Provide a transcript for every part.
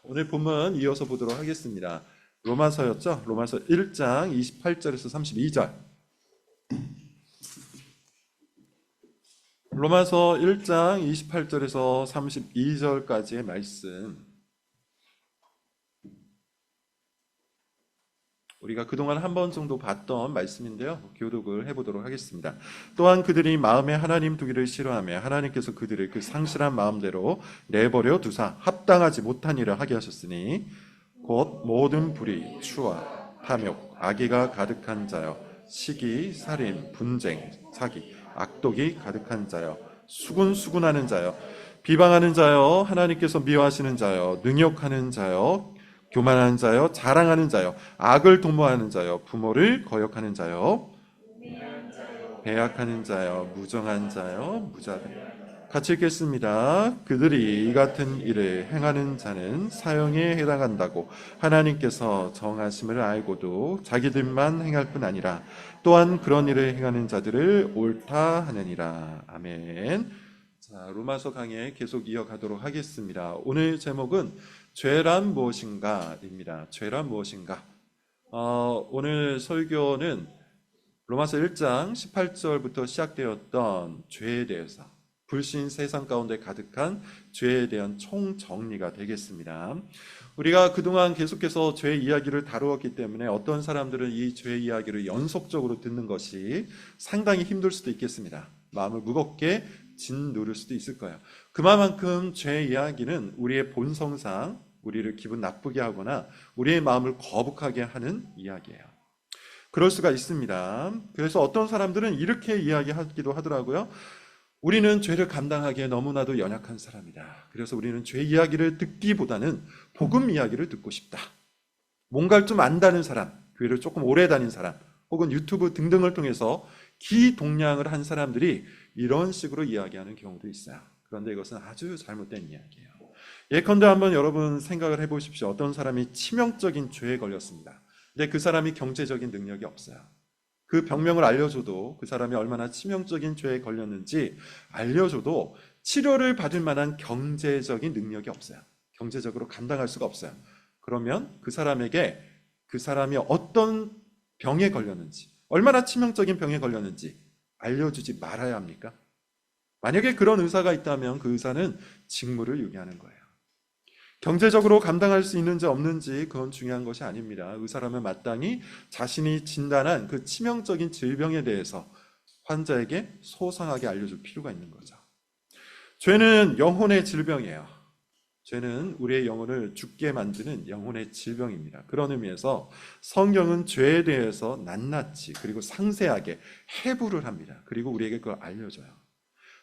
오늘 본문 이어서 보도록 하겠습니다. 로마서였죠? 로마서 1장 28절에서 32절. 로마서 1장 28절에서 32절까지의 말씀. 우리가 그동안 한 번 정도 봤던 말씀인데요. 교독을 해보도록 하겠습니다. 또한 그들이 마음에 하나님 두기를 싫어하며 하나님께서 그들을 그 상실한 마음대로 내버려 두사 합당하지 못한 일을 하게 하셨으니 곧 모든 불의, 추와, 탐욕, 악의가 가득한 자여, 시기, 살인, 분쟁, 사기, 악독이 가득한 자여, 수군수군하는 자여, 비방하는 자여, 하나님께서 미워하시는 자여, 능욕하는 자여, 교만하는 자여, 자랑하는 자여, 악을 도모하는 자여, 부모를 거역하는 자여, 배약하는 자여, 무정한 자여, 무자들. 같이 읽겠습니다. 그들이 이 같은 일을 행하는 자는 사형에 해당한다고 하나님께서 정하심을 알고도 자기들만 행할 뿐 아니라 또한 그런 일을 행하는 자들을 옳다 하느니라. 아멘. 자, 로마서 강의 계속 이어가도록 하겠습니다. 오늘 제목은 죄란 무엇인가입니다. 죄란 무엇인가? 오늘 설교는 로마서 1장 18절부터 시작되었던 죄에 대해서, 불신 세상 가운데 가득한 죄에 대한 총정리가 되겠습니다. 우리가 그동안 계속해서 죄 이야기를 다루었기 때문에 어떤 사람들은 이 죄 이야기를 연속적으로 듣는 것이 상당히 힘들 수도 있겠습니다. 마음을 무겁게 짓누를 수도 있을 거예요. 그만큼 죄 이야기는 우리의 본성상 우리를 기분 나쁘게 하거나 우리의 마음을 거북하게 하는 이야기예요. 그럴 수가 있습니다. 그래서 어떤 사람들은 이렇게 이야기하기도 하더라고요. 우리는 죄를 감당하기에 너무나도 연약한 사람이다. 그래서 우리는 죄 이야기를 듣기보다는 복음 이야기를 듣고 싶다. 뭔가를 좀 안다는 사람, 교회를 조금 오래 다닌 사람, 혹은 유튜브 등등을 통해서 기동량을 한 사람들이 이런 식으로 이야기하는 경우도 있어요. 그런데 이것은 아주 잘못된 이야기예요. 예컨대 한번 여러분 생각을 해보십시오. 어떤 사람이 치명적인 죄에 걸렸습니다. 근데 그 사람이 경제적인 능력이 없어요. 그 병명을 알려줘도, 그 사람이 얼마나 치명적인 죄에 걸렸는지 알려줘도 치료를 받을 만한 경제적인 능력이 없어요. 경제적으로 감당할 수가 없어요. 그러면 그 사람에게 그 사람이 어떤 병에 걸렸는지, 얼마나 치명적인 병에 걸렸는지 알려주지 말아야 합니까? 만약에 그런 의사가 있다면 그 의사는 직무를 유기하는 거예요. 경제적으로 감당할 수 있는지 없는지 그건 중요한 것이 아닙니다. 의사라면 마땅히 자신이 진단한 그 치명적인 질병에 대해서 환자에게 소상하게 알려줄 필요가 있는 거죠. 죄는 영혼의 질병이에요. 죄는 우리의 영혼을 죽게 만드는 영혼의 질병입니다. 그런 의미에서 성경은 죄에 대해서 낱낱이 그리고 상세하게 해부를 합니다. 그리고 우리에게 그걸 알려줘요.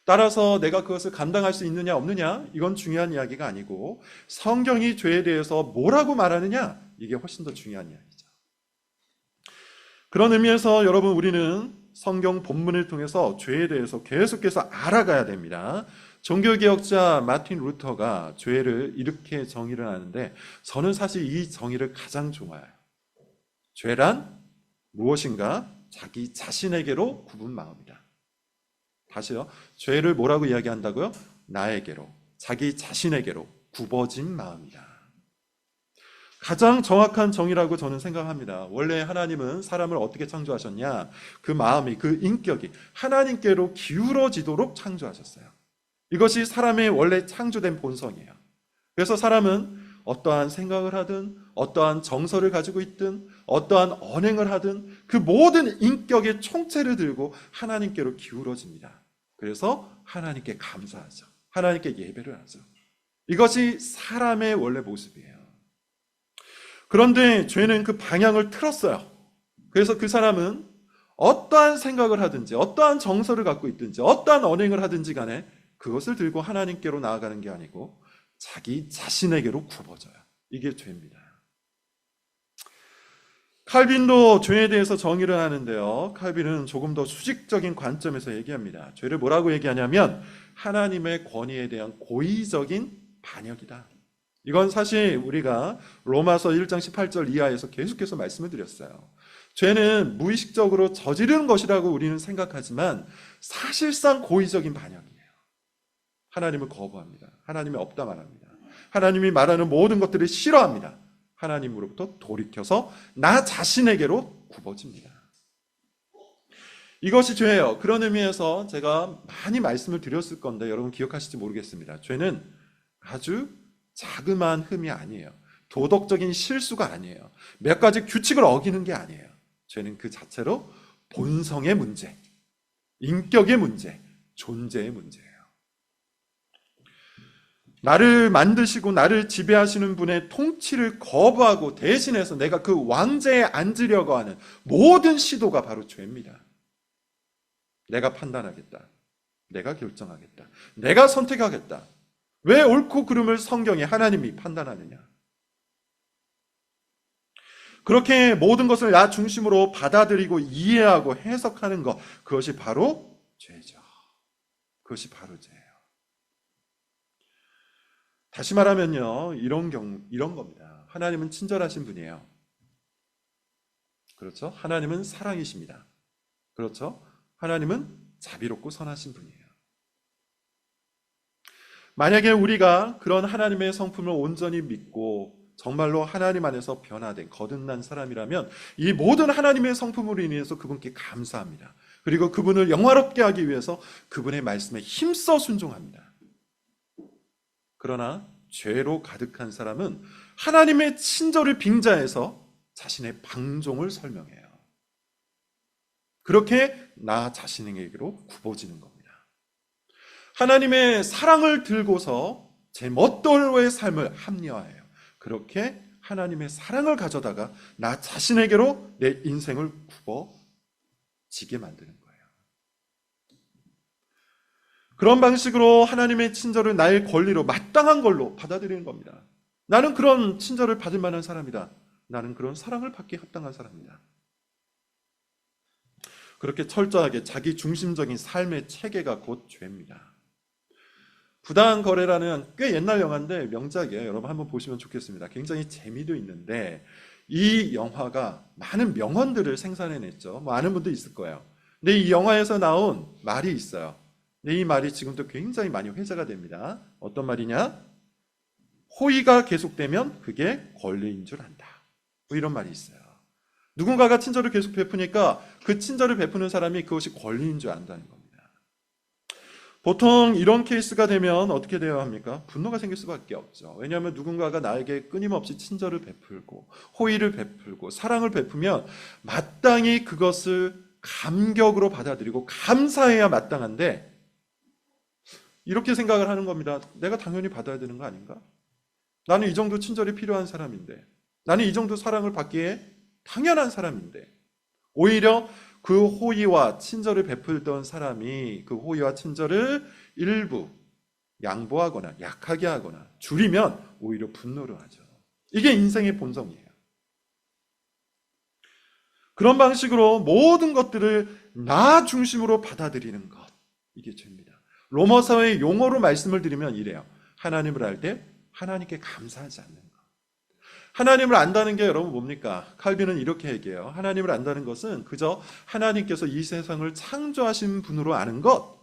따라서 내가 그것을 감당할 수 있느냐 없느냐, 이건 중요한 이야기가 아니고 성경이 죄에 대해서 뭐라고 말하느냐, 이게 훨씬 더 중요한 이야기죠. 그런 의미에서 여러분, 우리는 성경 본문을 통해서 죄에 대해서 계속해서 알아가야 됩니다. 종교개혁자 마틴 루터가 죄를 이렇게 정의를 하는데 저는 사실 이 정의를 가장 좋아해요. 죄란 무엇인가? 자기 자신에게로 굽은 마음이다. 다시요. 죄를 뭐라고 이야기한다고요? 나에게로, 자기 자신에게로 굽어진 마음이다. 가장 정확한 정의라고 저는 생각합니다. 원래 하나님은 사람을 어떻게 창조하셨냐? 그 마음이, 그 인격이 하나님께로 기울어지도록 창조하셨어요. 이것이 사람의 원래 창조된 본성이에요. 그래서 사람은 어떠한 생각을 하든 어떠한 정서를 가지고 있든 어떠한 언행을 하든 그 모든 인격의 총체를 들고 하나님께로 기울어집니다. 그래서 하나님께 감사하죠. 하나님께 예배를 하죠. 이것이 사람의 원래 모습이에요. 그런데 죄는 그 방향을 틀었어요. 그래서 그 사람은 어떠한 생각을 하든지 어떠한 정서를 갖고 있든지 어떠한 언행을 하든지 간에 그것을 들고 하나님께로 나아가는 게 아니고 자기 자신에게로 굽어져요. 이게 죄입니다. 칼빈도 죄에 대해서 정의를 하는데요. 칼빈은 조금 더 수직적인 관점에서 얘기합니다. 죄를 뭐라고 얘기하냐면 하나님의 권위에 대한 고의적인 반역이다. 이건 사실 우리가 로마서 1장 18절 이하에서 계속해서 말씀을 드렸어요. 죄는 무의식적으로 저지르는 것이라고 우리는 생각하지만 사실상 고의적인 반역이에요. 하나님을 거부합니다. 하나님이 없다 말합니다. 하나님이 말하는 모든 것들을 싫어합니다. 하나님으로부터 돌이켜서 나 자신에게로 굽어집니다. 이것이 죄예요. 그런 의미에서 제가 많이 말씀을 드렸을 건데 여러분 기억하실지 모르겠습니다. 죄는 아주 자그마한 흠이 아니에요. 도덕적인 실수가 아니에요. 몇 가지 규칙을 어기는 게 아니에요. 죄는 그 자체로 본성의 문제, 인격의 문제, 존재의 문제예요. 나를 만드시고 나를 지배하시는 분의 통치를 거부하고 대신해서 내가 그 왕좌에 앉으려고 하는 모든 시도가 바로 죄입니다. 내가 판단하겠다. 내가 결정하겠다. 내가 선택하겠다. 왜 옳고 그름을 성경에 하나님이 판단하느냐? 그렇게 모든 것을 나 중심으로 받아들이고 이해하고 해석하는 것, 그것이 바로 죄죠. 그것이 바로 죄예요. 다시 말하면요, 이런 겁니다. 하나님은 친절하신 분이에요. 그렇죠? 하나님은 사랑이십니다. 그렇죠? 하나님은 자비롭고 선하신 분이에요. 만약에 우리가 그런 하나님의 성품을 온전히 믿고 정말로 하나님 안에서 변화된 거듭난 사람이라면 이 모든 하나님의 성품으로 인해서 그분께 감사합니다. 그리고 그분을 영화롭게 하기 위해서 그분의 말씀에 힘써 순종합니다. 그러나 죄로 가득한 사람은 하나님의 친절을 빙자해서 자신의 방종을 설명해요. 그렇게 나 자신에게로 굽어지는 겁니다. 하나님의 사랑을 들고서 제 멋대로의 삶을 합리화해요. 그렇게 하나님의 사랑을 가져다가 나 자신에게로 내 인생을 굽어지게 만드는 거예요. 그런 방식으로 하나님의 친절을 나의 권리로 마땅한 걸로 받아들이는 겁니다. 나는 그런 친절을 받을 만한 사람이다. 나는 그런 사랑을 받기 합당한 사람이다. 그렇게 철저하게 자기 중심적인 삶의 체계가 곧 죄입니다. 부당한 거래라는 꽤 옛날 영화인데 명작이에요. 여러분 한번 보시면 좋겠습니다. 굉장히 재미도 있는데 이 영화가 많은 명언들을 생산해냈죠. 뭐 아는 분도 있을 거예요. 근데 이 영화에서 나온 말이 있어요. 근데 이 말이 지금도 굉장히 많이 회자가 됩니다. 어떤 말이냐? 호의가 계속되면 그게 권리인 줄 안다. 뭐 이런 말이 있어요. 누군가가 친절을 계속 베푸니까 그 친절을 베푸는 사람이 그것이 권리인 줄 안다는 겁니다. 보통 이런 케이스가 되면 어떻게 되어야 합니까? 분노가 생길 수밖에 없죠. 왜냐하면 누군가가 나에게 끊임없이 친절을 베풀고 호의를 베풀고 사랑을 베푸면 마땅히 그것을 감격으로 받아들이고 감사해야 마땅한데 이렇게 생각을 하는 겁니다. 내가 당연히 받아야 되는 거 아닌가? 나는 이 정도 친절이 필요한 사람인데, 나는 이 정도 사랑을 받기에 당연한 사람인데, 오히려 그 호의와 친절을 베풀던 사람이 그 호의와 친절을 일부 양보하거나 약하게 하거나 줄이면 오히려 분노를 하죠. 이게 인생의 본성이에요. 그런 방식으로 모든 것들을 나 중심으로 받아들이는 것, 이게 죄입니다. 로마서의 용어로 말씀을 드리면 이래요. 하나님을 알 때 하나님께 감사하지 않는 것. 하나님을 안다는 게 여러분 뭡니까? 칼빈은 이렇게 얘기해요. 하나님을 안다는 것은 그저 하나님께서 이 세상을 창조하신 분으로 아는 것.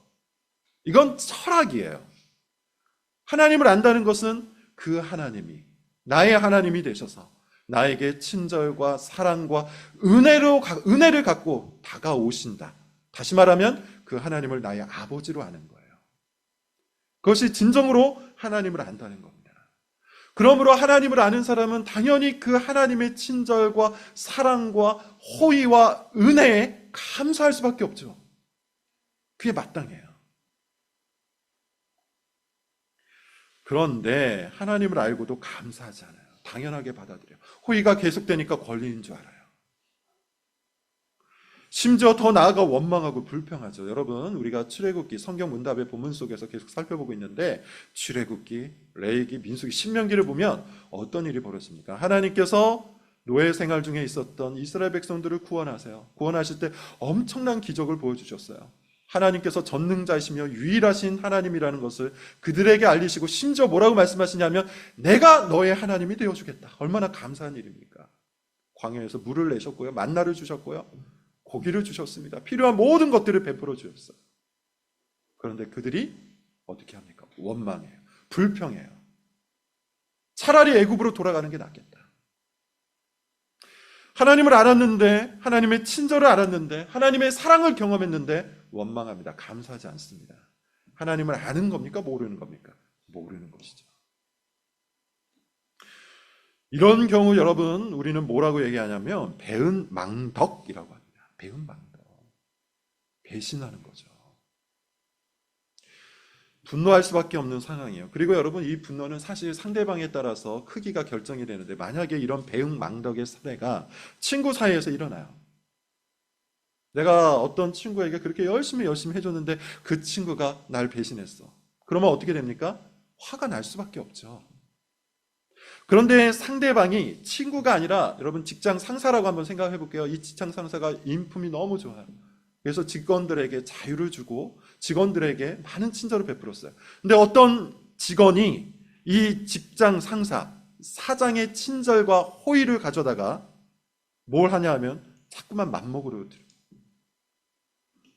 이건 철학이에요. 하나님을 안다는 것은 그 하나님이 나의 하나님이 되셔서 나에게 친절과 사랑과 은혜를 갖고 다가오신다. 다시 말하면 그 하나님을 나의 아버지로 아는 거예요. 그것이 진정으로 하나님을 안다는 겁니다. 그러므로 하나님을 아는 사람은 당연히 그 하나님의 친절과 사랑과 호의와 은혜에 감사할 수밖에 없죠. 그게 마땅해요. 그런데 하나님을 알고도 감사하지 않아요. 당연하게 받아들여요. 호의가 계속되니까 권리인 줄 알아요. 심지어 더 나아가 원망하고 불평하죠. 여러분, 우리가 출애굽기 성경 문답의 본문 속에서 계속 살펴보고 있는데 출애굽기, 레위기, 민수기, 신명기를 보면 어떤 일이 벌어집니까? 하나님께서 노예 생활 중에 있었던 이스라엘 백성들을 구원하세요. 구원하실 때 엄청난 기적을 보여주셨어요. 하나님께서 전능자이시며 유일하신 하나님이라는 것을 그들에게 알리시고 심지어 뭐라고 말씀하시냐면 내가 너의 하나님이 되어주겠다. 얼마나 감사한 일입니까? 광야에서 물을 내셨고요. 만나를 주셨고요. 고기를 주셨습니다. 필요한 모든 것들을 베풀어 주셨어요. 그런데 그들이 어떻게 합니까? 원망해요. 불평해요. 차라리 애굽으로 돌아가는 게 낫겠다. 하나님을 알았는데, 하나님의 친절을 알았는데, 하나님의 사랑을 경험했는데 원망합니다. 감사하지 않습니다. 하나님을 아는 겁니까? 모르는 겁니까? 모르는 것이죠. 이런 경우 여러분, 우리는 뭐라고 얘기하냐면 배은망덕이라고 합니다. 배은망덕. 배신하는 거죠. 분노할 수밖에 없는 상황이에요. 그리고 여러분, 이 분노는 사실 상대방에 따라서 크기가 결정이 되는데, 만약에 이런 배은망덕의 사례가 친구 사이에서 일어나요. 내가 어떤 친구에게 그렇게 열심히 해줬는데 그 친구가 날 배신했어. 그러면 어떻게 됩니까? 화가 날 수밖에 없죠. 그런데 상대방이 친구가 아니라 여러분 직장 상사라고 한번 생각해 볼게요. 이 직장 상사가 인품이 너무 좋아요. 그래서 직원들에게 자유를 주고 직원들에게 많은 친절을 베풀었어요. 근데 어떤 직원이 이 직장 상사, 사장의 친절과 호의를 가져다가 뭘 하냐 하면 자꾸만 맘먹으로 들어요.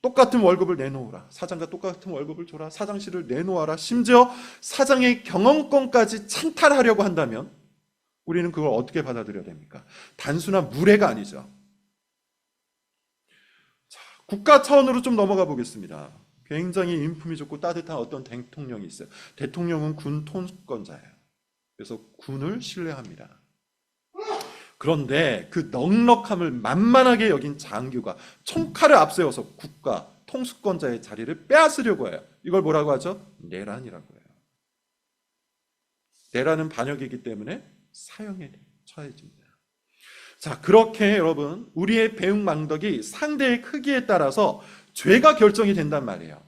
똑같은 월급을 내놓으라. 사장과 똑같은 월급을 줘라. 사장실을 내놓아라. 심지어 사장의 경영권까지 찬탈하려고 한다면 우리는 그걸 어떻게 받아들여야 됩니까? 단순한 무례가 아니죠. 자, 국가 차원으로 좀 넘어가 보겠습니다. 굉장히 인품이 좋고 따뜻한 어떤 대통령이 있어요. 대통령은 군 통수권자예요. 그래서 군을 신뢰합니다. 그런데 그 넉넉함을 만만하게 여긴 장교가 총칼을 앞세워서 국가 통수권자의 자리를 빼앗으려고 해요. 이걸 뭐라고 하죠? 내란이라고 해요. 내란은 반역이기 때문에 사형에 처해집니다. 자, 그렇게 여러분, 우리의 배은망덕이 상대의 크기에 따라서 죄가 결정이 된단 말이에요.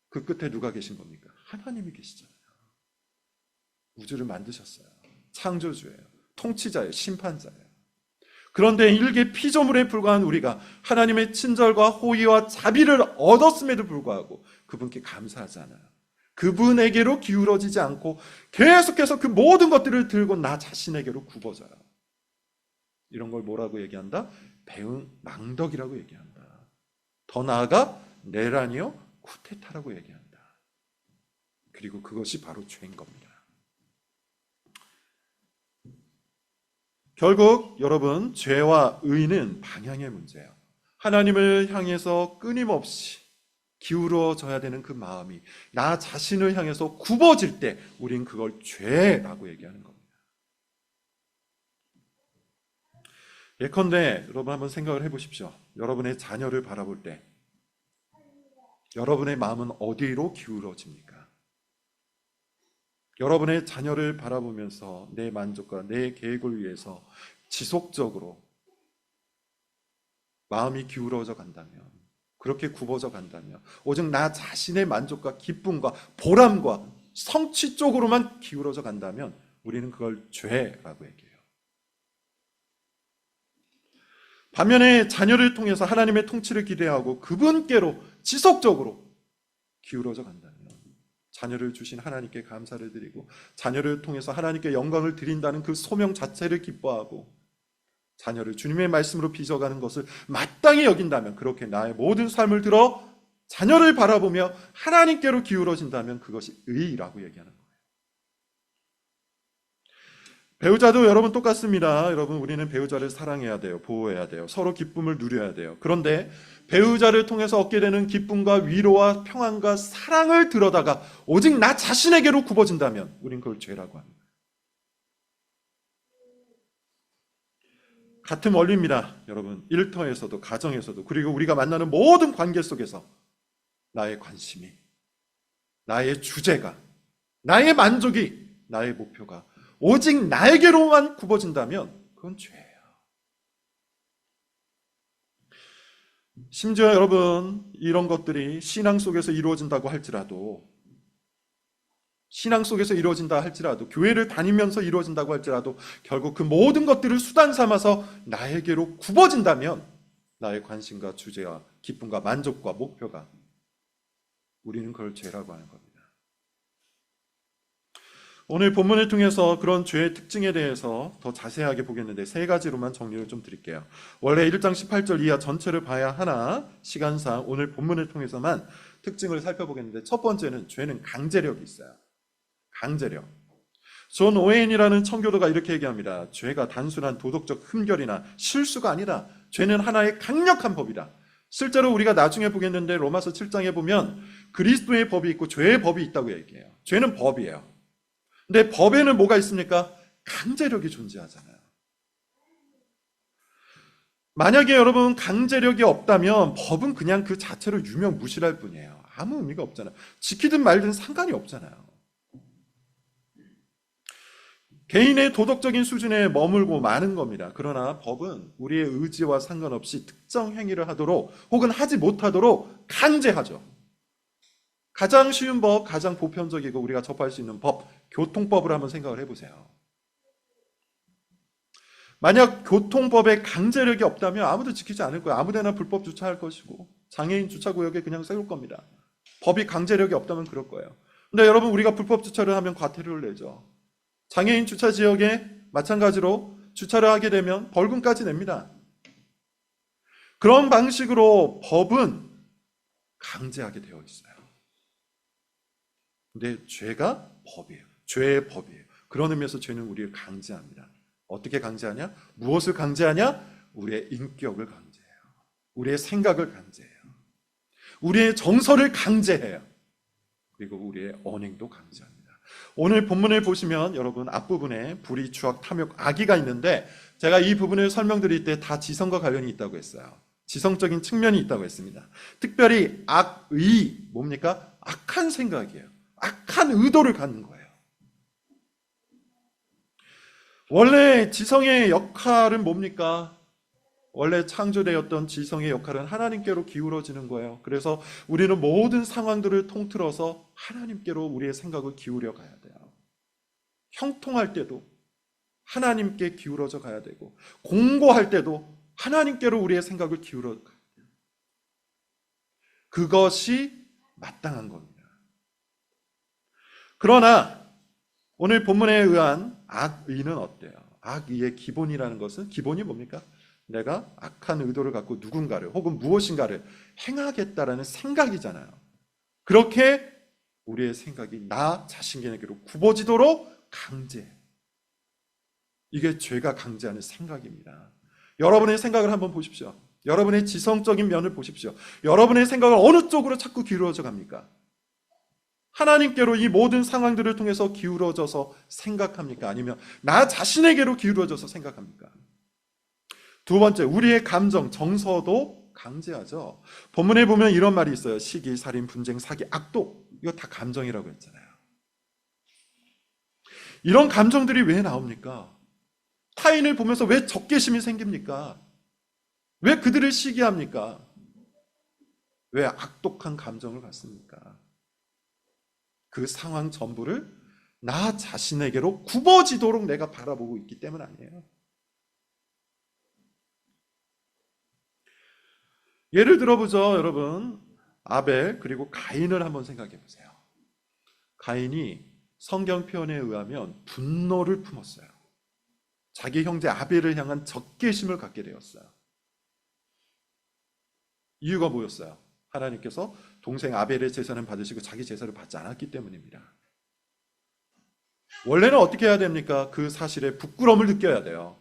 그 끝에 누가 계신 겁니까? 하나님이 계시잖아요. 우주를 만드셨어요. 창조주예요. 통치자예요. 심판자예요. 그런데 일개 피조물에 불과한 우리가 하나님의 친절과 호의와 자비를 얻었음에도 불구하고 그분께 감사하지 않아요. 그분에게로 기울어지지 않고 계속해서 그 모든 것들을 들고 나 자신에게로 굽어져요. 이런 걸 뭐라고 얘기한다? 배은망덕이라고 얘기한다. 더 나아가 내란이요 쿠데타라고 얘기한다. 그리고 그것이 바로 죄인 겁니다. 결국 여러분, 죄와 의는 방향의 문제예요. 하나님을 향해서 끊임없이 기울어져야 되는 그 마음이 나 자신을 향해서 굽어질 때 우린 그걸 죄라고 얘기하는 겁니다. 예컨대 여러분 한번 생각을 해보십시오. 여러분의 자녀를 바라볼 때 여러분의 마음은 어디로 기울어집니까? 여러분의 자녀를 바라보면서 내 만족과 내 계획을 위해서 지속적으로 마음이 기울어져 간다면, 그렇게 굽어져 간다면, 오직 나 자신의 만족과 기쁨과 보람과 성취 쪽으로만 기울어져 간다면 우리는 그걸 죄라고 얘기해요. 반면에 자녀를 통해서 하나님의 통치를 기대하고 그분께로 지속적으로 기울어져 간다면, 자녀를 주신 하나님께 감사를 드리고 자녀를 통해서 하나님께 영광을 드린다는 그 소명 자체를 기뻐하고 자녀를 주님의 말씀으로 빚어가는 것을 마땅히 여긴다면, 그렇게 나의 모든 삶을 들어 자녀를 바라보며 하나님께로 기울어진다면 그것이 의라고 얘기하는 거예요. 배우자도 여러분 똑같습니다. 여러분, 우리는 배우자를 사랑해야 돼요. 보호해야 돼요. 서로 기쁨을 누려야 돼요. 그런데 배우자를 통해서 얻게 되는 기쁨과 위로와 평안과 사랑을 들여다가 오직 나 자신에게로 굽어진다면 우린 그걸 죄라고 합니다. 같은 원리입니다. 여러분, 일터에서도 가정에서도, 그리고 우리가 만나는 모든 관계 속에서 나의 관심이, 나의 주제가, 나의 만족이, 나의 목표가 오직 나에게로만 굽어진다면 그건 죄예요. 심지어 여러분, 이런 것들이 신앙 속에서 이루어진다고 할지라도, 신앙 속에서 이루어진다 할지라도, 교회를 다니면서 이루어진다고 할지라도 결국 그 모든 것들을 수단 삼아서 나에게로 굽어진다면 나의 관심과 주제와 기쁨과 만족과 목표가, 우리는 그걸 죄라고 하는 겁니다. 오늘 본문을 통해서 그런 죄의 특징에 대해서 더 자세하게 보겠는데 세 가지로만 정리를 좀 드릴게요. 원래 1장 18절 이하 전체를 봐야 하나 시간상 오늘 본문을 통해서만 특징을 살펴보겠는데, 첫 번째는 죄는 강제력이 있어요. 강제력. 존 오웬이라는 청교도가 이렇게 얘기합니다. 죄가 단순한 도덕적 흠결이나 실수가 아니라 죄는 하나의 강력한 법이다. 실제로 우리가 나중에 보겠는데 로마서 7장에 보면 그리스도의 법이 있고 죄의 법이 있다고 얘기해요. 죄는 법이에요. 근데 법에는 뭐가 있습니까? 강제력이 존재하잖아요. 만약에 여러분 강제력이 없다면 법은 그냥 그 자체로 유명무실할 뿐이에요. 아무 의미가 없잖아요. 지키든 말든 상관이 없잖아요. 개인의 도덕적인 수준에 머물고 마는 겁니다. 그러나 법은 우리의 의지와 상관없이 특정 행위를 하도록 혹은 하지 못하도록 강제하죠. 가장 쉬운 법, 가장 보편적이고 우리가 접할 수 있는 법, 교통법을 한번 생각을 해보세요. 만약 교통법에 강제력이 없다면 아무도 지키지 않을 거예요. 아무데나 불법 주차할 것이고 장애인 주차구역에 그냥 세울 겁니다. 법이 강제력이 없다면 그럴 거예요. 근데 여러분 우리가 불법 주차를 하면 과태료를 내죠. 장애인 주차 지역에 마찬가지로 주차를 하게 되면 벌금까지 냅니다. 그런 방식으로 법은 강제하게 되어 있어요. 근데 죄가 법이에요. 죄의 법이에요. 그런 의미에서 죄는 우리를 강제합니다. 어떻게 강제하냐? 무엇을 강제하냐? 우리의 인격을 강제해요. 우리의 생각을 강제해요. 우리의 정서를 강제해요. 그리고 우리의 언행도 강제합니다. 오늘 본문을 보시면 여러분 앞부분에 불의, 추악, 탐욕, 악의가 있는데 제가 이 부분을 설명드릴 때 다 지성과 관련이 있다고 했어요. 지성적인 측면이 있다고 했습니다. 특별히 악의, 뭡니까? 악한 생각이에요. 악한 의도를 갖는 거예요. 원래 지성의 역할은 뭡니까? 원래 창조되었던 지성의 역할은 하나님께로 기울어지는 거예요. 그래서 우리는 모든 상황들을 통틀어서 하나님께로 우리의 생각을 기울여 가야 돼요. 형통할 때도 하나님께 기울어져 가야 되고 공고할 때도 하나님께로 우리의 생각을 기울여 가야 돼요. 그것이 마땅한 겁니다. 그러나 오늘 본문에 의한 악의는 어때요? 악의의 기본이라는 것은 기본이 뭡니까? 내가 악한 의도를 갖고 누군가를 혹은 무엇인가를 행하겠다라는 생각이잖아요. 그렇게 우리의 생각이 나 자신에게로 굽어지도록 강제해요. 이게 죄가 강제하는 생각입니다. 여러분의 생각을 한번 보십시오. 여러분의 지성적인 면을 보십시오. 여러분의 생각은 어느 쪽으로 자꾸 기울어져 갑니까? 하나님께로 이 모든 상황들을 통해서 기울어져서 생각합니까? 아니면 나 자신에게로 기울어져서 생각합니까? 두 번째, 우리의 감정, 정서도 강제하죠. 본문에 보면 이런 말이 있어요. 시기, 살인, 분쟁, 사기, 악독. 이거 다 감정이라고 했잖아요. 이런 감정들이 왜 나옵니까? 타인을 보면서 왜 적개심이 생깁니까? 왜 그들을 시기합니까? 왜 악독한 감정을 갖습니까? 그 상황 전부를 나 자신에게로 굽어지도록 내가 바라보고 있기 때문 아니에요. 예를 들어보죠, 여러분. 아벨 그리고 가인을 한번 생각해 보세요. 가인이 성경 표현에 의하면 분노를 품었어요. 자기 형제 아벨을 향한 적개심을 갖게 되었어요. 이유가 뭐였어요? 하나님께서 동생 아벨의 제사는 받으시고 자기 제사를 받지 않았기 때문입니다. 원래는 어떻게 해야 됩니까? 그 사실에 부끄러움을 느껴야 돼요.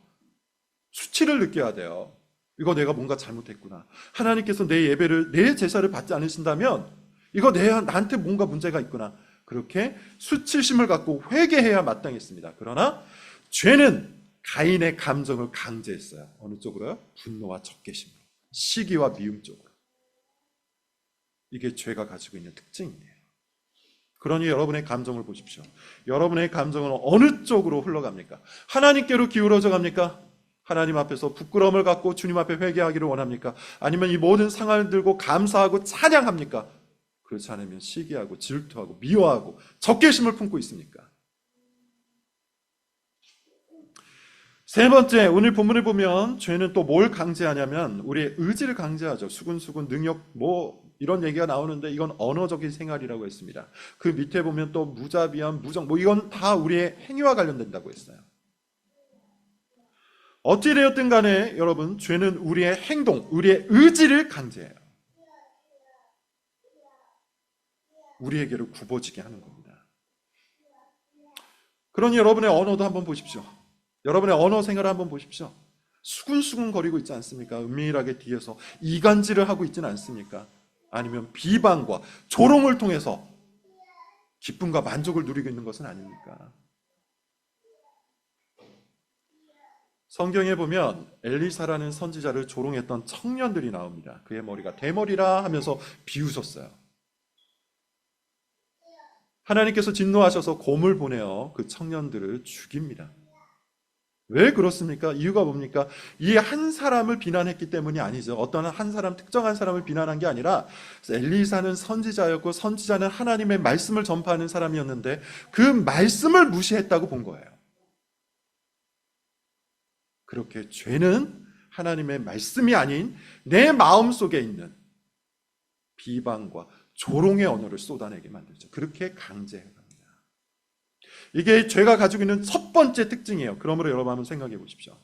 수치를 느껴야 돼요. 이거 내가 뭔가 잘못했구나. 하나님께서 내 예배를, 내 제사를 받지 않으신다면 이거 나한테 뭔가 문제가 있구나. 그렇게 수치심을 갖고 회개해야 마땅했습니다. 그러나 죄는 가인의 감정을 강제했어요. 어느 쪽으로요? 분노와 적개심으로, 시기와 미움 쪽으로. 이게 죄가 가지고 있는 특징이에요. 그러니 여러분의 감정을 보십시오. 여러분의 감정은 어느 쪽으로 흘러갑니까? 하나님께로 기울어져 갑니까? 하나님 앞에서 부끄러움을 갖고 주님 앞에 회개하기를 원합니까? 아니면 이 모든 상황을 들고 감사하고 찬양합니까? 그렇지 않으면 시기하고 질투하고 미워하고 적개심을 품고 있습니까? 세 번째, 오늘 본문을 보면 죄는 또 뭘 강제하냐면 우리의 의지를 강제하죠. 수근수근, 능력, 이런 얘기가 나오는데 이건 언어적인 생활이라고 했습니다. 그 밑에 보면 또 무자비함, 무정, 이건 다 우리의 행위와 관련된다고 했어요. 어찌 되었든 간에 여러분, 죄는 우리의 행동, 우리의 의지를 강제해요. 우리에게로 굽어지게 하는 겁니다. 그러니 여러분의 언어도 한번 보십시오. 여러분의 언어 생활을 한번 보십시오. 수군수군 거리고 있지 않습니까? 은밀하게 뒤에서 이간질을 하고 있지는 않습니까? 아니면 비방과 조롱을 통해서 기쁨과 만족을 누리고 있는 것은 아닙니까? 성경에 보면 엘리사라는 선지자를 조롱했던 청년들이 나옵니다. 그의 머리가 대머리라 하면서 비웃었어요. 하나님께서 진노하셔서 곰을 보내어 그 청년들을 죽입니다. 왜 그렇습니까? 이유가 뭡니까? 이 한 사람을 비난했기 때문이 아니죠. 어떤 한 사람, 특정한 사람을 비난한 게 아니라 엘리사는 선지자였고 선지자는 하나님의 말씀을 전파하는 사람이었는데 그 말씀을 무시했다고 본 거예요. 그렇게 죄는 하나님의 말씀이 아닌 내 마음속에 있는 비방과 조롱의 언어를 쏟아내게 만들죠. 그렇게 강제합니다. 이게 죄가 가지고 있는 첫 번째 특징이에요. 그러므로 여러분 한번 생각해 보십시오.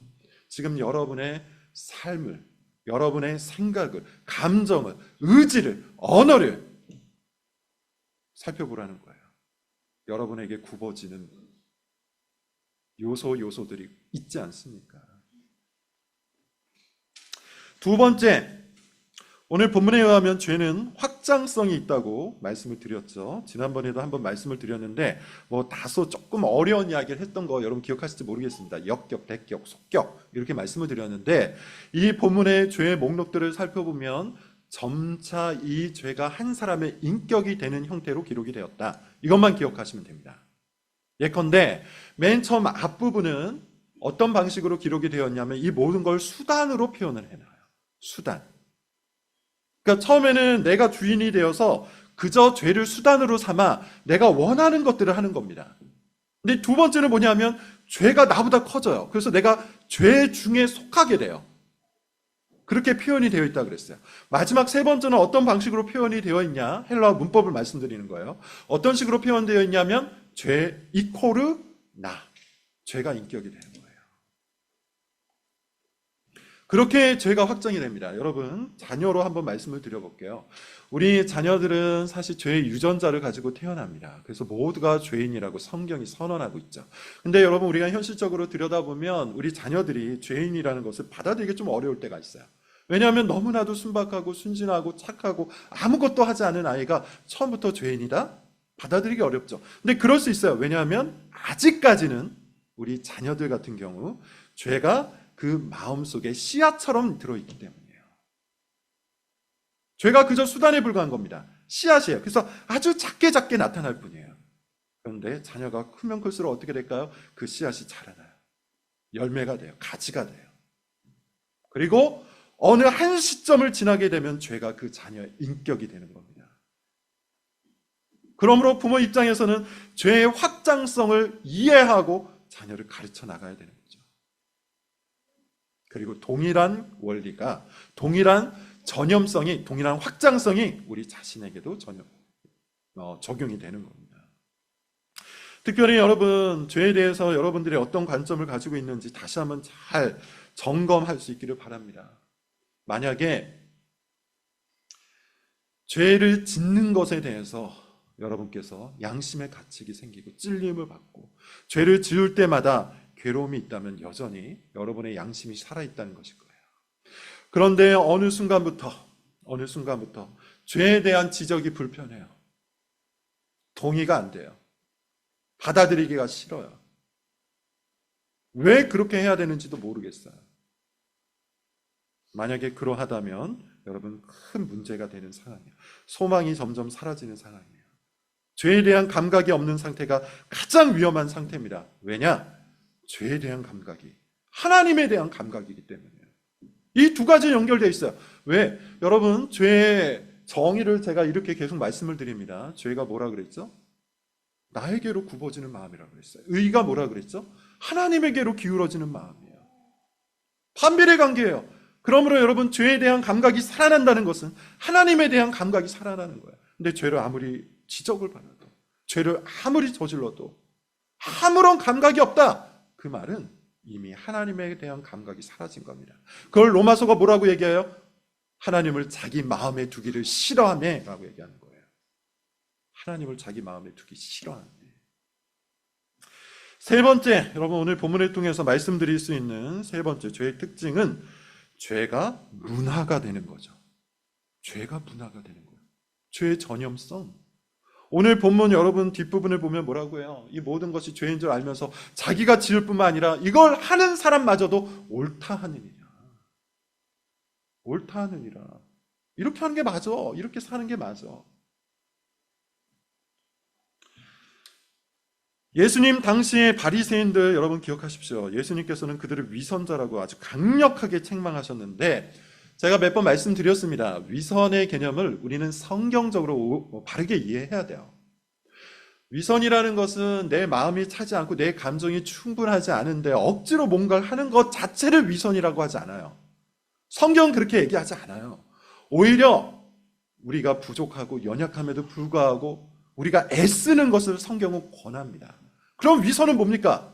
지금 여러분의 삶을, 여러분의 생각을, 감정을, 의지를, 언어를 살펴보라는 거예요. 여러분에게 굽어지는 요소들이 있지 않습니까? 두 번째, 오늘 본문에 의하면 죄는 확장성이 있다고 말씀을 드렸죠. 지난번에도 한번 말씀을 드렸는데 다소 조금 어려운 이야기를 했던 거 여러분 기억하실지 모르겠습니다. 역격, 대격, 속격 이렇게 말씀을 드렸는데 이 본문의 죄의 목록들을 살펴보면 점차 이 죄가 한 사람의 인격이 되는 형태로 기록이 되었다. 이것만 기억하시면 됩니다. 예컨대 맨 처음 앞부분은 어떤 방식으로 기록이 되었냐면 이 모든 걸 수단으로 표현을 해놔요. 수단. 그러니까 처음에는 내가 주인이 되어서 그저 죄를 수단으로 삼아 내가 원하는 것들을 하는 겁니다. 근데 두 번째는 뭐냐면 죄가 나보다 커져요. 그래서 내가 죄 중에 속하게 돼요. 그렇게 표현이 되어 있다 그랬어요. 마지막 세 번째는 어떤 방식으로 표현이 되어 있냐? 헬라어 문법을 말씀드리는 거예요. 어떤 식으로 표현되어 있냐면 죄 이코르 나. 죄가 인격이 되는 거예요. 그렇게 죄가 확정이 됩니다. 여러분, 자녀로 한번 말씀을 드려볼게요. 우리 자녀들은 사실 죄의 유전자를 가지고 태어납니다. 그래서 모두가 죄인이라고 성경이 선언하고 있죠. 근데 여러분, 우리가 현실적으로 들여다보면 우리 자녀들이 죄인이라는 것을 받아들이기 좀 어려울 때가 있어요. 왜냐하면 너무나도 순박하고 순진하고 착하고 아무것도 하지 않은 아이가 처음부터 죄인이다? 받아들이기 어렵죠. 근데 그럴 수 있어요. 왜냐하면 아직까지는 우리 자녀들 같은 경우 죄가 그 마음속에 씨앗처럼 들어있기 때문이에요. 죄가 그저 수단에 불과한 겁니다. 씨앗이에요. 그래서 아주 작게 나타날 뿐이에요. 그런데 자녀가 크면 클수록 어떻게 될까요? 그 씨앗이 자라나요. 열매가 돼요. 가지가 돼요. 그리고 어느 한 시점을 지나게 되면 죄가 그 자녀의 인격이 되는 겁니다. 그러므로 부모 입장에서는 죄의 확장성을 이해하고 자녀를 가르쳐 나가야 되는 거죠. 그리고 동일한 원리가, 동일한 전염성이, 동일한 확장성이 우리 자신에게도 적용이 되는 겁니다. 특별히 여러분, 죄에 대해서 여러분들이 어떤 관점을 가지고 있는지 다시 한번 잘 점검할 수 있기를 바랍니다. 만약에 죄를 짓는 것에 대해서 여러분께서 양심의 가책이 생기고 찔림을 받고 죄를 지을 때마다 괴로움이 있다면 여전히 여러분의 양심이 살아있다는 것일 거예요. 그런데 어느 순간부터 죄에 대한 지적이 불편해요. 동의가 안 돼요. 받아들이기가 싫어요. 왜 그렇게 해야 되는지도 모르겠어요. 만약에 그러하다면 여러분 큰 문제가 되는 상황이에요. 소망이 점점 사라지는 상황이에요. 죄에 대한 감각이 없는 상태가 가장 위험한 상태입니다. 왜냐? 죄에 대한 감각이 하나님에 대한 감각이기 때문이에요. 이 두 가지 연결되어 있어요. 왜? 여러분, 죄의 정의를 제가 이렇게 계속 말씀을 드립니다. 죄가 뭐라 그랬죠? 나에게로 굽어지는 마음이라고 그랬어요. 의가 뭐라 그랬죠? 하나님에게로 기울어지는 마음이에요. 반비례 관계예요. 그러므로 여러분, 죄에 대한 감각이 살아난다는 것은 하나님에 대한 감각이 살아나는 거예요. 근데 죄를 아무리 지적을 받아도, 죄를 아무리 저질러도 아무런 감각이 없다. 그 말은 이미 하나님에 대한 감각이 사라진 겁니다. 그걸 로마서가 뭐라고 얘기해요? 하나님을 자기 마음에 두기를 싫어하며 라고 얘기하는 거예요. 하나님을 자기 마음에 두기 싫어하며. 세 번째, 여러분 오늘 본문을 통해서 말씀드릴 수 있는 세 번째 죄의 특징은 죄가 문화가 되는 거죠. 죄가 문화가 되는 거예요. 죄의 전염성. 오늘 본문 여러분 뒷부분을 보면 뭐라고 해요? 이 모든 것이 죄인 줄 알면서 자기가 지을 뿐만 아니라 이걸 하는 사람마저도 옳다 하느니라. 옳다 하느니라. 이렇게 하는 게 맞아. 이렇게 사는 게 맞아. 예수님 당시의 바리새인들 여러분 기억하십시오. 예수님께서는 그들을 위선자라고 아주 강력하게 책망하셨는데 제가 몇 번 말씀드렸습니다. 위선의 개념을 우리는 성경적으로 바르게 이해해야 돼요. 위선이라는 것은 내 마음이 차지 않고 내 감정이 충분하지 않은데 억지로 뭔가를 하는 것 자체를 위선이라고 하지 않아요. 성경은 그렇게 얘기하지 않아요. 오히려 우리가 부족하고 연약함에도 불구하고 우리가 애쓰는 것을 성경은 권합니다. 그럼 위선은 뭡니까?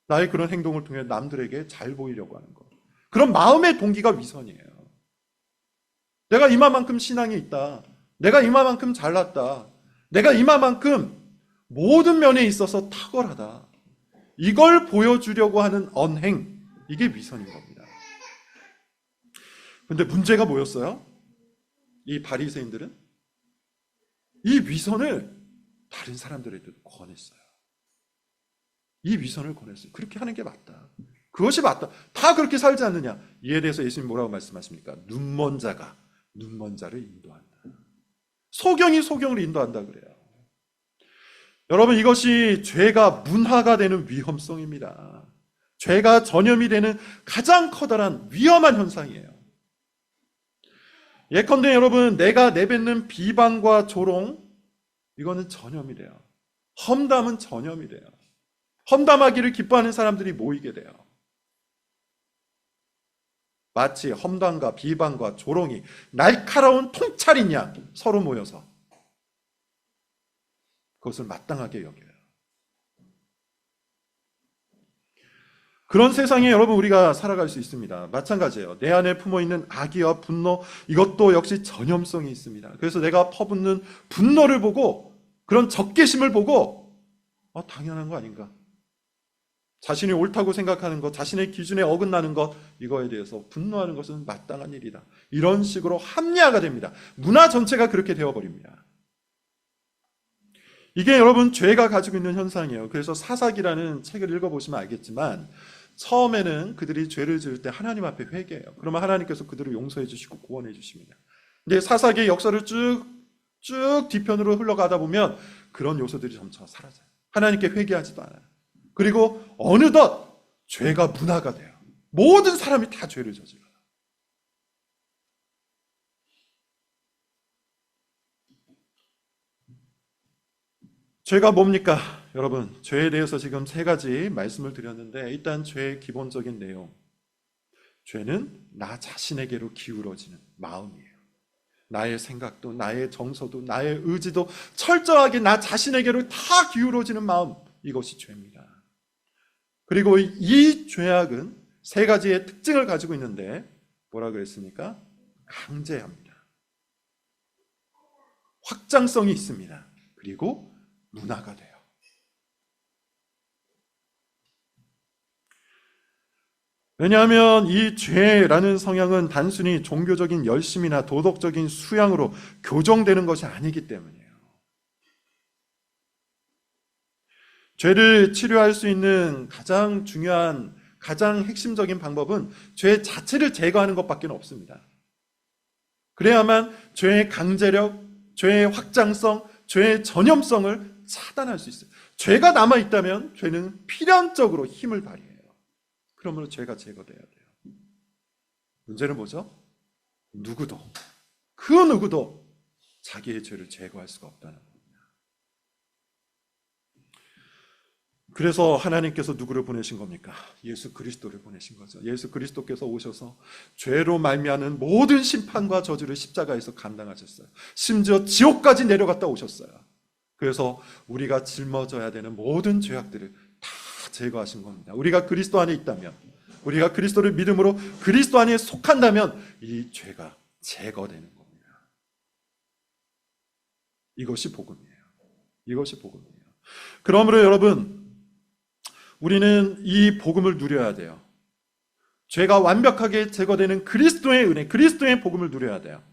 나의 그런 행동을 통해 남들에게 잘 보이려고 하는 것. 그런 마음의 동기가 위선이에요. 내가 이마만큼 신앙이 있다. 내가 이마만큼 잘났다. 내가 이마만큼 모든 면에 있어서 탁월하다. 이걸 보여주려고 하는 언행, 이게 위선인 겁니다. 근데 문제가 뭐였어요? 이 바리새인들은 이 위선을 다른 사람들에게도 권했어요. 이 위선을 권했어요. 그렇게 하는 게 맞다. 그것이 맞다. 다 그렇게 살지 않느냐? 이에 대해서 예수님 뭐라고 말씀하십니까? 눈먼 자가 눈먼 자를 인도한다. 소경이 소경을 인도한다 그래요. 여러분 이것이 죄가 문화가 되는 위험성입니다. 죄가 전염이 되는 가장 커다란 위험한 현상이에요. 예컨대 여러분 내가 내뱉는 비방과 조롱 이거는 전염이 돼요. 험담은 전염이 돼요. 험담하기를 기뻐하는 사람들이 모이게 돼요. 마치 험담과 비방과 조롱이 날카로운 통찰인 양 서로 모여서 그것을 마땅하게 여겨요. 그런 세상에 여러분 우리가 살아갈 수 있습니다. 마찬가지예요. 내 안에 품어있는 악의와 분노 이것도 역시 전염성이 있습니다. 그래서 내가 퍼붓는 분노를 보고 그런 적개심을 보고 당연한 거 아닌가? 자신이 옳다고 생각하는 것, 자신의 기준에 어긋나는 것 이거에 대해서 분노하는 것은 마땅한 일이다. 이런 식으로 합리화가 됩니다. 문화 전체가 그렇게 되어버립니다. 이게 여러분 죄가 가지고 있는 현상이에요. 그래서 사사기라는 책을 읽어보시면 알겠지만 처음에는 그들이 죄를 지을 때 하나님 앞에 회개해요. 그러면 하나님께서 그들을 용서해 주시고 구원해 주십니다. 근데 사사기의 역사를 쭉 뒤편으로 흘러가다 보면 그런 요소들이 점차 사라져요. 하나님께 회개하지도 않아요. 그리고 어느덧 죄가 문화가 돼요. 모든 사람이 다 죄를 저질러요. 죄가 뭡니까? 여러분, 죄에 대해서 지금 세 가지 말씀을 드렸는데 일단 죄의 기본적인 내용. 죄는 나 자신에게로 기울어지는 마음이에요. 나의 생각도 나의 정서도 나의 의지도 철저하게 나 자신에게로 다 기울어지는 마음. 이것이 죄입니다. 그리고 이 죄악은 세 가지의 특징을 가지고 있는데 뭐라 그랬습니까? 강제합니다. 확장성이 있습니다. 그리고 문화가 돼요. 왜냐하면 이 죄라는 성향은 단순히 종교적인 열심이나 도덕적인 수양으로 교정되는 것이 아니기 때문이에요. 죄를 치료할 수 있는 가장 중요한, 가장 핵심적인 방법은 죄 자체를 제거하는 것밖에 없습니다. 그래야만 죄의 강제력, 죄의 확장성, 죄의 전염성을 차단할 수 있어요. 죄가 남아있다면 죄는 필연적으로 힘을 발휘해요. 그러므로 죄가 제거돼야 돼요. 문제는 뭐죠? 그 누구도 자기의 죄를 제거할 수가 없다는 겁니다. 그래서 하나님께서 누구를 보내신 겁니까? 예수 그리스도를 보내신 거죠. 예수 그리스도께서 오셔서 죄로 말미암은 모든 심판과 저주를 십자가에서 감당하셨어요. 심지어 지옥까지 내려갔다 오셨어요. 그래서 우리가 짊어져야 되는 모든 죄악들을 다 제거하신 겁니다. 우리가 그리스도 안에 있다면, 우리가 그리스도를 믿음으로 그리스도 안에 속한다면 이 죄가 제거되는 겁니다. 이것이 복음이에요. 이것이 복음이에요. 그러므로 여러분, 우리는 이 복음을 누려야 돼요. 죄가 완벽하게 제거되는 그리스도의 은혜, 그리스도의 복음을 누려야 돼요.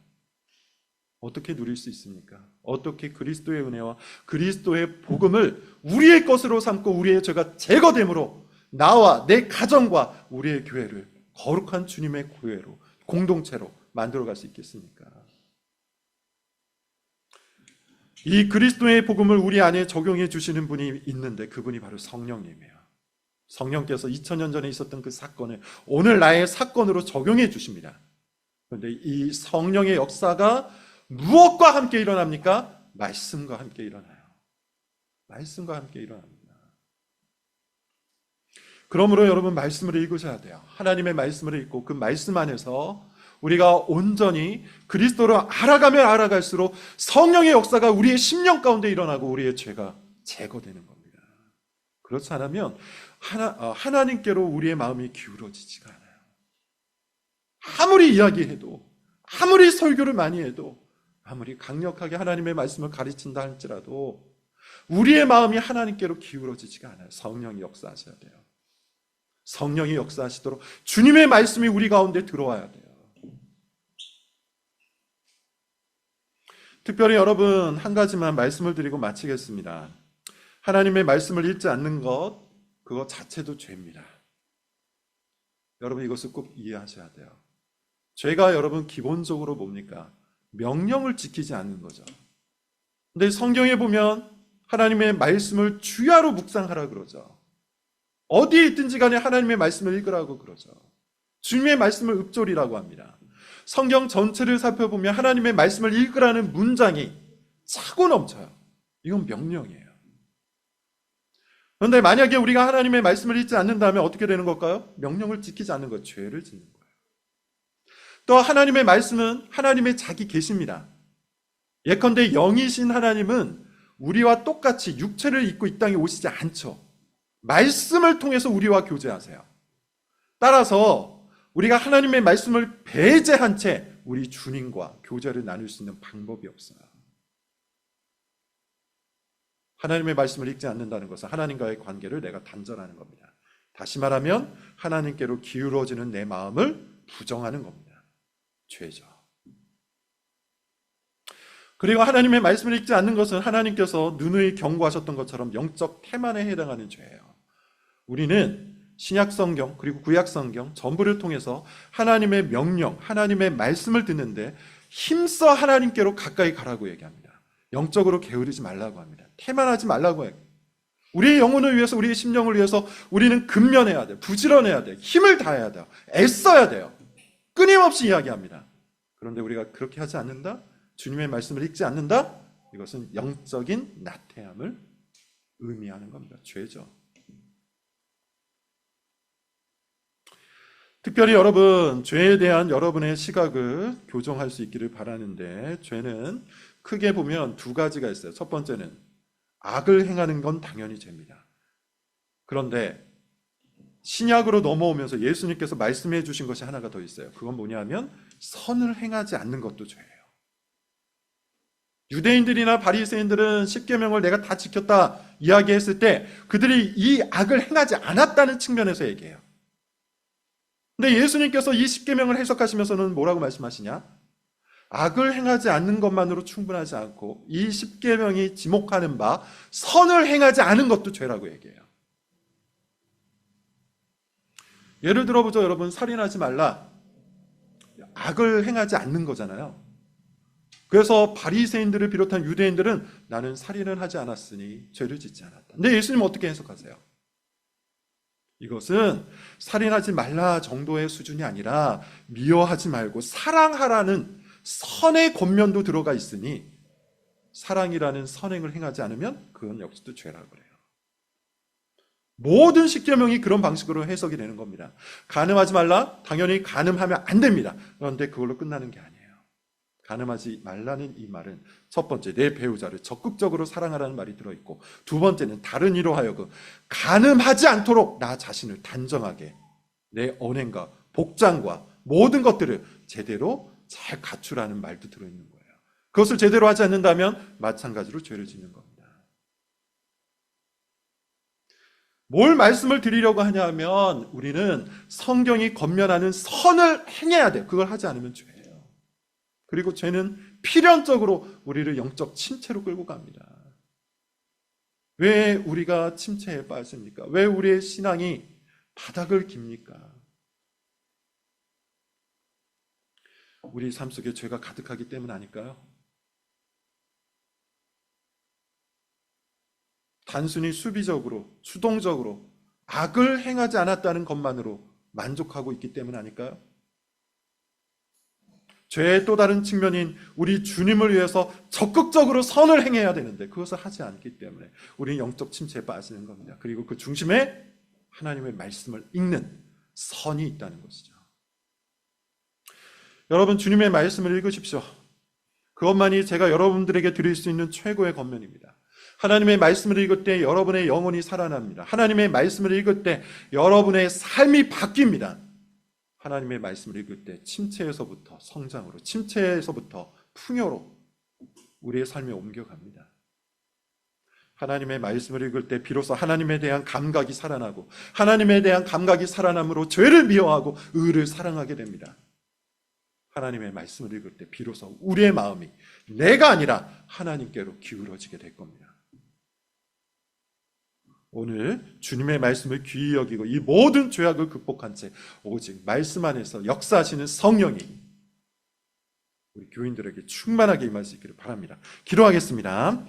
어떻게 누릴 수 있습니까? 어떻게 그리스도의 은혜와 그리스도의 복음을 우리의 것으로 삼고 우리의 죄가 제거됨으로 나와 내 가정과 우리의 교회를 거룩한 주님의 교회로, 공동체로 만들어갈 수 있겠습니까? 이 그리스도의 복음을 우리 안에 적용해 주시는 분이 있는데 그분이 바로 성령님이에요. 성령께서 2000년 전에 있었던 그 사건을 오늘 나의 사건으로 적용해 주십니다. 그런데 이 성령의 역사가 무엇과 함께 일어납니까? 말씀과 함께 일어나요. 말씀과 함께 일어납니다. 그러므로 여러분 말씀을 읽으셔야 돼요. 하나님의 말씀을 읽고 그 말씀 안에서 우리가 온전히 그리스도를 알아가면 알아갈수록 성령의 역사가 우리의 심령 가운데 일어나고 우리의 죄가 제거되는 겁니다. 그렇지 않으면 하나님께로 우리의 마음이 기울어지지가 않아요. 아무리 이야기해도, 아무리 설교를 많이 해도, 아무리 강력하게 하나님의 말씀을 가르친다 할지라도 우리의 마음이 하나님께로 기울어지지가 않아요. 성령이 역사하셔야 돼요. 성령이 역사하시도록 주님의 말씀이 우리 가운데 들어와야 돼요. 특별히 여러분 한 가지만 말씀을 드리고 마치겠습니다. 하나님의 말씀을 읽지 않는 것, 그것 자체도 죄입니다. 여러분 이것을 꼭 이해하셔야 돼요. 죄가 여러분 기본적으로 뭡니까? 명령을 지키지 않는 거죠. 근데 성경에 보면 하나님의 말씀을 주야로 묵상하라 그러죠. 어디에 있든지 간에 하나님의 말씀을 읽으라고 그러죠. 주님의 말씀을 읊조리라고 합니다. 성경 전체를 살펴보면 하나님의 말씀을 읽으라는 문장이 차고 넘쳐요. 이건 명령이에요. 그런데 만약에 우리가 하나님의 말씀을 읽지 않는다면 어떻게 되는 걸까요? 명령을 지키지 않는 것, 죄를 짓는 거예요. 또 하나님의 말씀은 하나님의 자기 계시입니다. 예컨대 영이신 하나님은 우리와 똑같이 육체를 입고 이 땅에 오시지 않죠. 말씀을 통해서 우리와 교제하세요. 따라서 우리가 하나님의 말씀을 배제한 채 우리 주님과 교제를 나눌 수 있는 방법이 없어요. 하나님의 말씀을 읽지 않는다는 것은 하나님과의 관계를 내가 단절하는 겁니다. 다시 말하면 하나님께로 기울어지는 내 마음을 부정하는 겁니다. 죄죠. 그리고 하나님의 말씀을 읽지 않는 것은 하나님께서 누누이 경고하셨던 것처럼 영적 태만에 해당하는 죄예요. 우리는 신약 성경 그리고 구약 성경 전부를 통해서 하나님의 명령, 하나님의 말씀을 듣는데 힘써 하나님께로 가까이 가라고 얘기합니다. 영적으로 게으르지 말라고 합니다. 태만하지 말라고 해요. 우리의 영혼을 위해서, 우리의 심령을 위해서 우리는 근면해야 돼요. 부지런해야 돼요. 힘을 다해야 돼요. 애써야 돼요. 끊임없이 이야기합니다. 그런데 우리가 그렇게 하지 않는다? 주님의 말씀을 읽지 않는다? 이것은 영적인 나태함을 의미하는 겁니다. 죄죠. 특별히 여러분, 죄에 대한 여러분의 시각을 교정할 수 있기를 바라는데, 죄는 크게 보면 두 가지가 있어요. 첫 번째는 악을 행하는 건 당연히 죄입니다. 그런데 신약으로 넘어오면서 예수님께서 말씀해 주신 것이 하나가 더 있어요. 그건 뭐냐면 선을 행하지 않는 것도 죄예요. 유대인들이나 바리새인들은 십계명을 내가 다 지켰다 이야기했을 때 그들이 이 악을 행하지 않았다는 측면에서 얘기해요. 근데 예수님께서 이 십계명을 해석하시면서는 뭐라고 말씀하시냐? 악을 행하지 않는 것만으로 충분하지 않고 이 십계명이 지목하는 바 선을 행하지 않은 것도 죄라고 얘기해요. 예를 들어보죠. 여러분, 살인하지 말라. 악을 행하지 않는 거잖아요. 그래서 바리새인들을 비롯한 유대인들은 나는 살인을 하지 않았으니 죄를 짓지 않았다. 근데 예수님은 어떻게 해석하세요? 이것은 살인하지 말라 정도의 수준이 아니라 미워하지 말고 사랑하라는 선의 권면도 들어가 있으니 사랑이라는 선행을 행하지 않으면 그건 역시도 죄라고 그래요. 모든 십계명이 그런 방식으로 해석이 되는 겁니다. 간음하지 말라? 당연히 간음하면 안 됩니다. 그런데 그걸로 끝나는 게 아니에요. 간음하지 말라는 이 말은 첫 번째, 내 배우자를 적극적으로 사랑하라는 말이 들어있고, 두 번째는 다른 이로 하여금 간음하지 않도록 나 자신을 단정하게 내 언행과 복장과 모든 것들을 제대로 잘 갖추라는 말도 들어있는 거예요. 그것을 제대로 하지 않는다면 마찬가지로 죄를 짓는 겁니다. 뭘 말씀을 드리려고 하냐면 우리는 성경이 권면하는 선을 행해야 돼요. 그걸 하지 않으면 죄예요. 그리고 죄는 필연적으로 우리를 영적 침체로 끌고 갑니다. 왜 우리가 침체에 빠집니까? 왜 우리의 신앙이 바닥을 깁니까? 우리 삶 속에 죄가 가득하기 때문 아닐까요? 단순히 수비적으로, 수동적으로 악을 행하지 않았다는 것만으로 만족하고 있기 때문 아닐까요? 죄의 또 다른 측면인 우리 주님을 위해서 적극적으로 선을 행해야 되는데 그것을 하지 않기 때문에 우리는 영적 침체에 빠지는 겁니다. 그리고 그 중심에 하나님의 말씀을 읽는 선이 있다는 것이죠. 여러분, 주님의 말씀을 읽으십시오. 그것만이 제가 여러분들에게 드릴 수 있는 최고의 권면입니다. 하나님의 말씀을 읽을 때 여러분의 영혼이 살아납니다. 하나님의 말씀을 읽을 때 여러분의 삶이 바뀝니다. 하나님의 말씀을 읽을 때 침체에서부터 성장으로, 침체에서부터 풍요로 우리의 삶에 옮겨갑니다. 하나님의 말씀을 읽을 때 비로소 하나님에 대한 감각이 살아나고, 하나님에 대한 감각이 살아남으로 죄를 미워하고 의를 사랑하게 됩니다. 하나님의 말씀을 읽을 때 비로소 우리의 마음이 내가 아니라 하나님께로 기울어지게 될 겁니다. 오늘 주님의 말씀을 귀히 여기고 이 모든 죄악을 극복한 채 오직 말씀 안에서 역사하시는 성령이 우리 교인들에게 충만하게 임할 수 있기를 바랍니다. 기도하겠습니다.